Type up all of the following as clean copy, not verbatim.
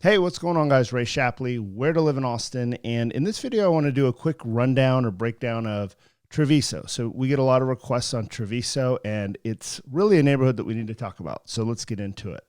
Hey, what's going on, guys? Ray Shapley, Where to Live in Austin. And in this video, I want to do a quick rundown or breakdown of Travisso. So we get a lot of requests on Travisso, and it's really a neighborhood that we need to talk about. So let's get into it.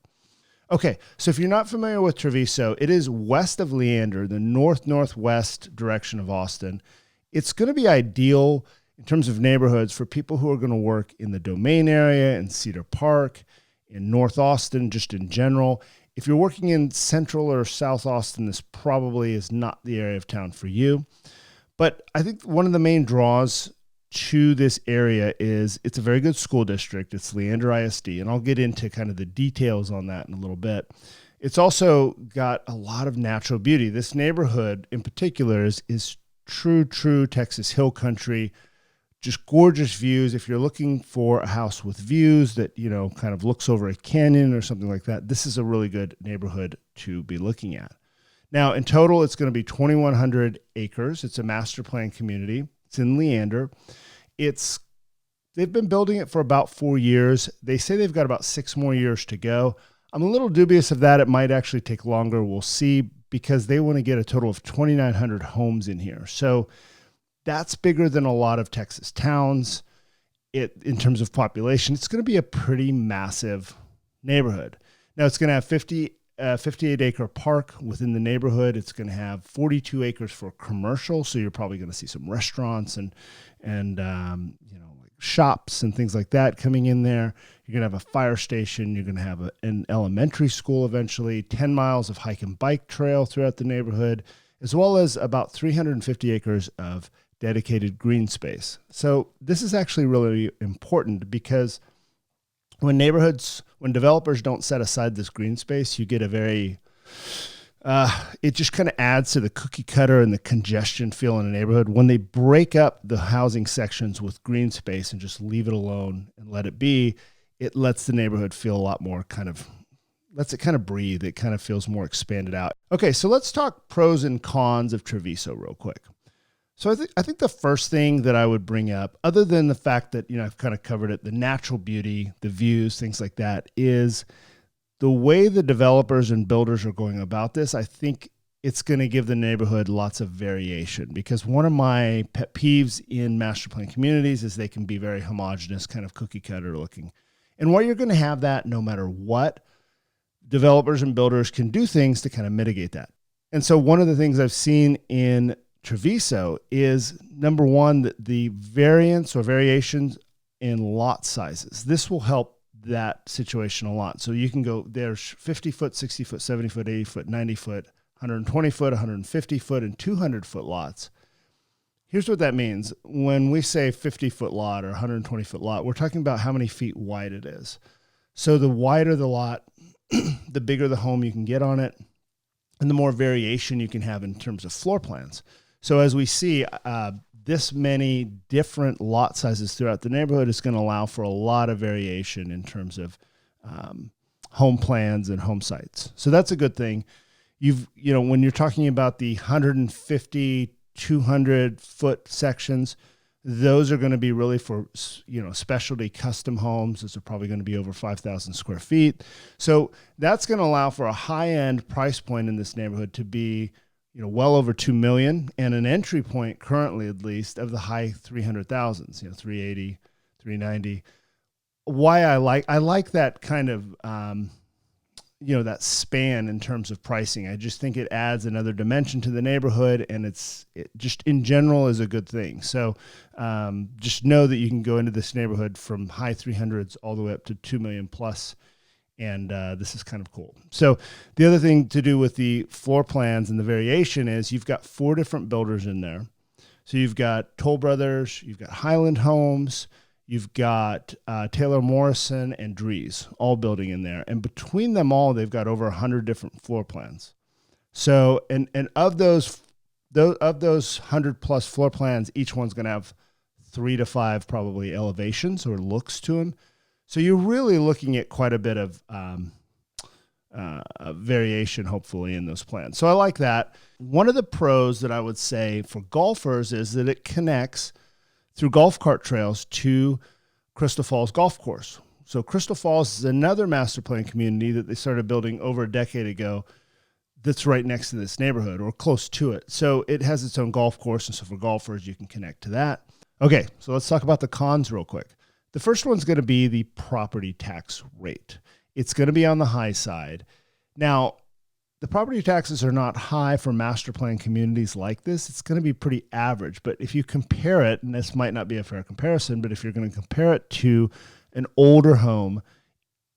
Okay, so if you're not familiar with Travisso, it is west of Leander, the north-northwest direction of Austin. It's going to be ideal in terms of neighborhoods for people who are going to work in the Domain area, in Cedar Park, in North Austin, just in general. If you're working in Central or South Austin, this probably is not the area of town for you. But I think one of the main draws to this area is it's a very good school district. It's Leander ISD, and I'll get into kind of the details on that in a little bit. It's also got a lot of natural beauty. This neighborhood in particular is true Texas Hill Country. Just gorgeous views. If you're looking for a house with views that, you know, kind of looks over a canyon or something like that, this is a really good neighborhood to be looking at. Now, in total, it's going to be 2,100 acres. It's a master plan community. It's in Leander. They've been building it for about 4 years. They say they've got about 6 more years to go. I'm a little dubious of that. It might actually take longer. We'll see, because they want to get a total of 2,900 homes in here. So that's bigger than a lot of Texas towns. In terms of population, it's going to be a pretty massive neighborhood. Now, it's going to have 58-acre park within the neighborhood. It's going to have 42 acres for commercial, so you're probably going to see some restaurants and like shops and things like that coming in there. You're going to have a fire station. You're going to have an elementary school eventually, 10 miles of hike and bike trail throughout the neighborhood, as well as about 350 acres of dedicated green space. So this is actually really important, because when developers don't set aside this green space, you get a very, it just kind of adds to the cookie cutter and the congestion feel in a neighborhood. When they break up the housing sections with green space and just leave it alone and let it be, it lets the neighborhood feel a lot more lets it kind of breathe. It kind of feels more expanded out. Okay, so let's talk pros and cons of Travisso real quick. So I think the first thing that I would bring up, other than the fact that, you know, I've kind of covered it, the natural beauty, the views, things like that, is the way the developers and builders are going about this. I think it's going to give the neighborhood lots of variation, because one of my pet peeves in master plan communities is they can be very homogeneous, kind of cookie cutter looking. And while you're going to have that no matter what, developers and builders can do things to kind of mitigate that. And so one of the things I've seen in Travisso is, number one, the variance or variations in lot sizes. This will help that situation a lot. So you can go, there's 50 foot, 60 foot, 70 foot, 80 foot, 90 foot, 120 foot, 150 foot, and 200 foot lots. Here's what that means. When we say 50 foot lot or 120 foot lot, we're talking about how many feet wide it is. So the wider the lot, the bigger the home you can get on it, and the more variation you can have in terms of floor plans. So as we see, this many different lot sizes throughout the neighborhood is going to allow for a lot of variation in terms of home plans and home sites. So that's a good thing. When you're talking about the 150, 200 foot sections, those are going to be really for, specialty custom homes. Those are probably going to be over 5,000 square feet. So that's going to allow for a high-end price point in this neighborhood to be, well over $2 million, and an entry point currently, at least, of the high 300,000s, 380, 390. Why I like that kind of, that span in terms of pricing. I just think it adds another dimension to the neighborhood, and it just in general is a good thing. So just know that you can go into this neighborhood from high 300s all the way up to 2 million plus. And this is kind of cool. So the other thing to do with the floor plans and the variation is you've got 4 different builders in there. So you've got Toll Brothers, you've got Highland Homes, you've got Taylor Morrison and Dries all building in there. And between them all, they've got over 100 different floor plans. So, and of those 100 plus floor plans, each one's going to have 3 to 5 probably elevations or looks to them. So you're really looking at quite a bit of variation, hopefully, in those plans. So I like that. One of the pros that I would say for golfers is that it connects through golf cart trails to Crystal Falls Golf Course. So Crystal Falls is another master plan community that they started building over a decade ago. that's right next to this neighborhood or close to it. So it has its own golf course. And so for golfers, you can connect to that. Okay, so let's talk about the cons real quick. The first one's going to be the property tax rate. It's going to be on the high side. Now, the property taxes are not high for master plan communities like this. It's going to be pretty average. But if you compare it, and this might not be a fair comparison, but if you're going to compare it to an older home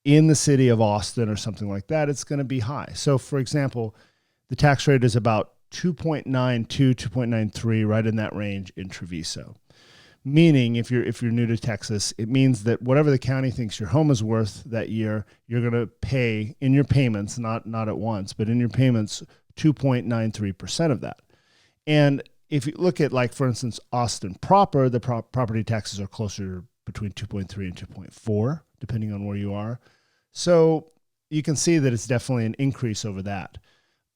in the city of Austin or something like that, it's going to be high. So for example, the tax rate is about 2.92, 2.93, right in that range in Travisso. Meaning if you're new to Texas, it means that whatever the county thinks your home is worth that year, you're going to pay in your payments, not at once, but in your payments, 2.93% of that. And if you look at, like, for instance, Austin proper, the property taxes are closer between 2.3 and 2.4, depending on where you are. So you can see that it's definitely an increase over that.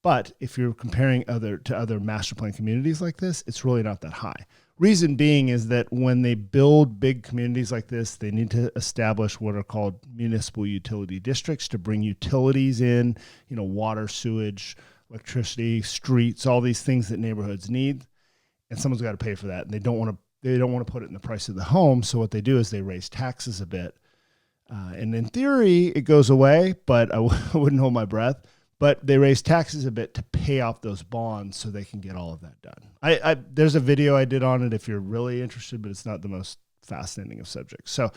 But if you're comparing to other master plan communities like this, it's really not that high. Reason being is that when they build big communities like this, they need to establish what are called municipal utility districts to bring utilities in, water, sewage, electricity, streets, all these things that neighborhoods need. And someone's got to pay for that. And they don't want to put it in the price of the home. So what they do is they raise taxes a bit. And in theory, it goes away, but I wouldn't hold my breath. But they raise taxes a bit to pay off those bonds so they can get all of that done. There's a video I did on it if you're really interested, but it's not the most fascinating of subjects. So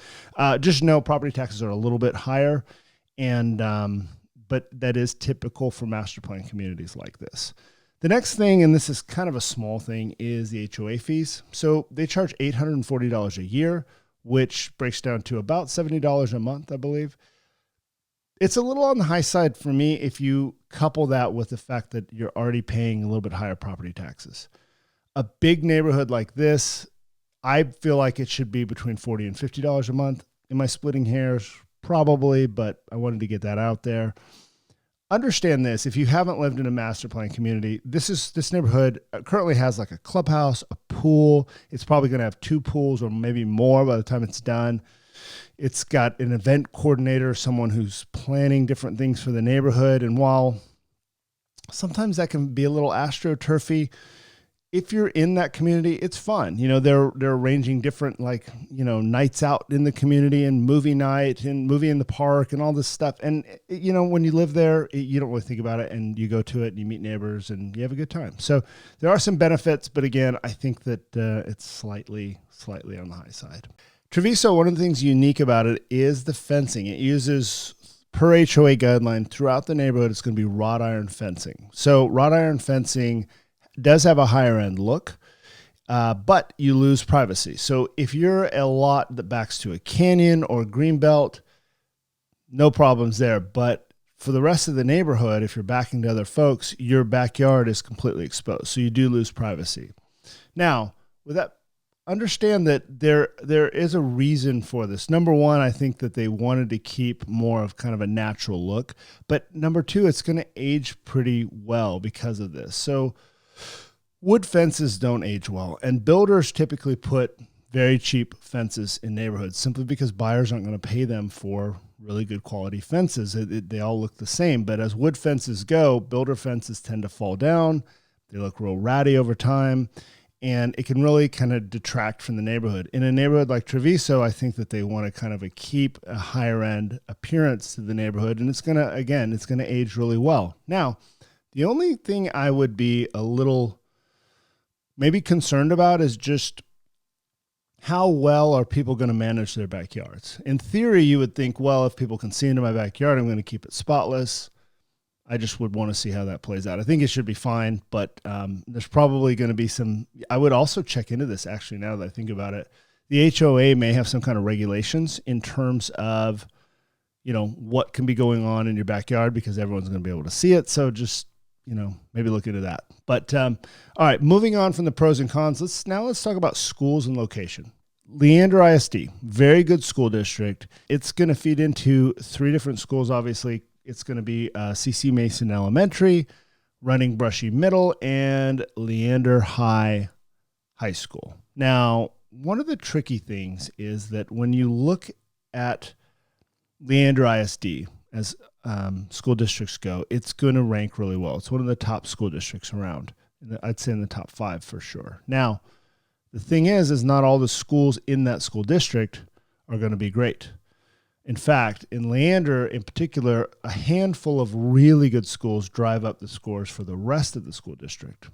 just know property taxes are a little bit higher, and but that is typical for master plan communities like this. The next thing, and this is kind of a small thing, is the HOA fees. So they charge $840 a year, which breaks down to about $70 a month, I believe. It's a little on the high side for me if you couple that with the fact that you're already paying a little bit higher property taxes. A big neighborhood like this, I feel like it should be between $40 and $50 a month. Am I splitting hairs? Probably, but I wanted to get that out there. Understand this, if you haven't lived in a master plan community, this neighborhood currently has like a clubhouse, a pool. It's probably going to have 2 pools or maybe more by the time it's done. It's got an event coordinator, someone who's planning different things for the neighborhood. And while sometimes that can be a little astroturfy, if you're in that community, it's fun. They're arranging different, nights out in the community and movie night and movie in the park and all this stuff. And, when you live there, you don't really think about it, and you go to it and you meet neighbors and you have a good time. So there are some benefits, but again, I think that it's slightly on the high side. Travisso, one of the things unique about it is the fencing. It uses, per HOA guideline, throughout the neighborhood, it's going to be wrought iron fencing. So wrought iron fencing does have a higher end look, but you lose privacy. So if you're a lot that backs to a canyon or a green belt, no problems there. But for the rest of the neighborhood, if you're backing to other folks, your backyard is completely exposed. So you do lose privacy. Now, with that, understand that there is a reason for this. Number one, I think that they wanted to keep more of kind of a natural look. But number two, it's going to age pretty well because of this. So wood fences don't age well. And builders typically put very cheap fences in neighborhoods simply because buyers aren't going to pay them for really good quality fences. They all look the same. But as wood fences go, builder fences tend to fall down. They look real ratty over time. And it can really kind of detract from the neighborhood. In a neighborhood like Travisso, I think that they want to kind of keep a higher end appearance to the neighborhood. And it's going to age really well. Now, the only thing I would be a little maybe concerned about is just how well are people going to manage their backyards? In theory, you would think, well, if people can see into my backyard, I'm going to keep it spotless. I just would want to see how that plays out. I think it should be fine, but there's probably going to be some. I would also check into this, actually, now that I think about it. The HOA may have some kind of regulations in terms of, what can be going on in your backyard, because everyone's going to be able to see it. So just, maybe look into that. But all right, moving on from the pros and cons, let's talk about schools and location. Leander ISD, very good school district. It's going to feed into 3 different schools, obviously. It's going to be C.C. Mason Elementary, Running Brushy Middle, and Leander High School. Now, one of the tricky things is that when you look at Leander ISD, as school districts go, it's going to rank really well. It's one of the top school districts around. I'd say in the top 5 for sure. Now, the thing is not all the schools in that school district are going to be great. In fact, in Leander in particular, a handful of really good schools drive up the scores for the rest of the school district.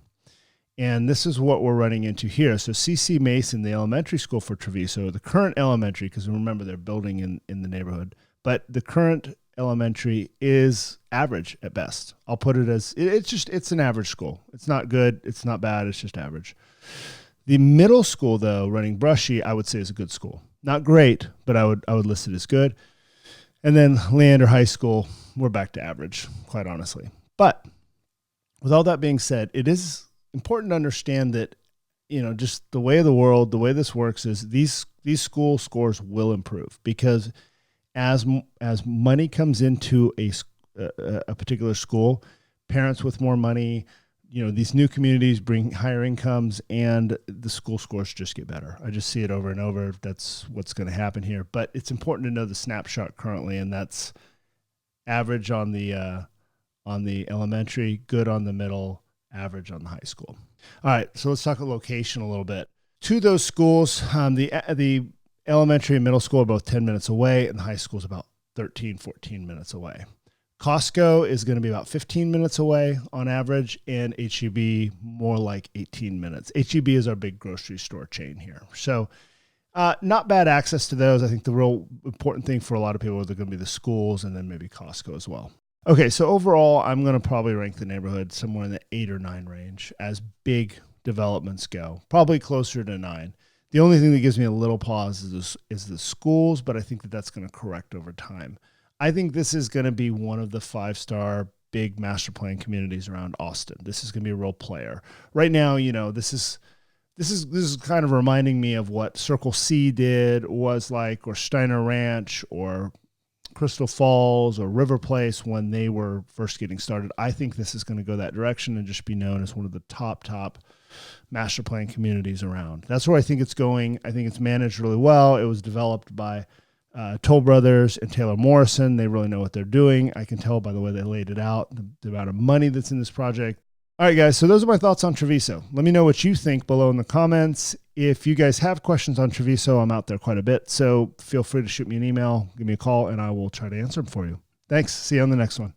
And this is what we're running into here. So C.C. Mason, the elementary school for Travisso, the current elementary, because remember they're building in the neighborhood, but the current elementary is average at best. I'll put it as, it's an average school. It's not good. It's not bad. It's just average. The middle school, though, running Brushy, I would say is a good school. Not great, but I would list it as good. And then Leander High School, we're back to average, quite honestly. But with all that being said, it is important to understand that, just the way of the world, the way this works is these school scores will improve, because as money comes into a particular school, parents with more money, these new communities bring higher incomes, and the school scores just get better. I just see it over and over. That's what's going to happen here. But it's important to know the snapshot currently, and that's average on the elementary, good on the middle, average on the high school. All right, so let's talk about location a little bit. To those schools, the elementary and middle school are both 10 minutes away, and the high school is about 13, 14 minutes away. Costco is going to be about 15 minutes away on average, and HEB more like 18 minutes. HEB is our big grocery store chain here. So not bad access to those. I think the real important thing for a lot of people are going to be the schools and then maybe Costco as well. Okay, so overall, I'm going to probably rank the neighborhood somewhere in the 8 or 9 range as big developments go, probably closer to 9. The only thing that gives me a little pause is the schools, but I think that's going to correct over time. I think this is going to be one of the 5-star big master plan communities around Austin. This is going to be a real player. Right now, this is kind of reminding me of what Circle C was like, or Steiner Ranch, or Crystal Falls, or River Place when they were first getting started. I think this is going to go that direction and just be known as one of the top master plan communities around. That's where I think it's going. I think it's managed really well. It was developed by Toll Brothers and Taylor Morrison. They really know what they're doing. I can tell by the way they laid it out, the amount of money that's in this project. All right, guys, so those are my thoughts on Travisso. Let me know what you think below in the comments. If you guys have questions on Travisso, I'm out there quite a bit, so feel free to shoot me an email, give me a call, and I will try to answer them for you. Thanks. See you on the next one.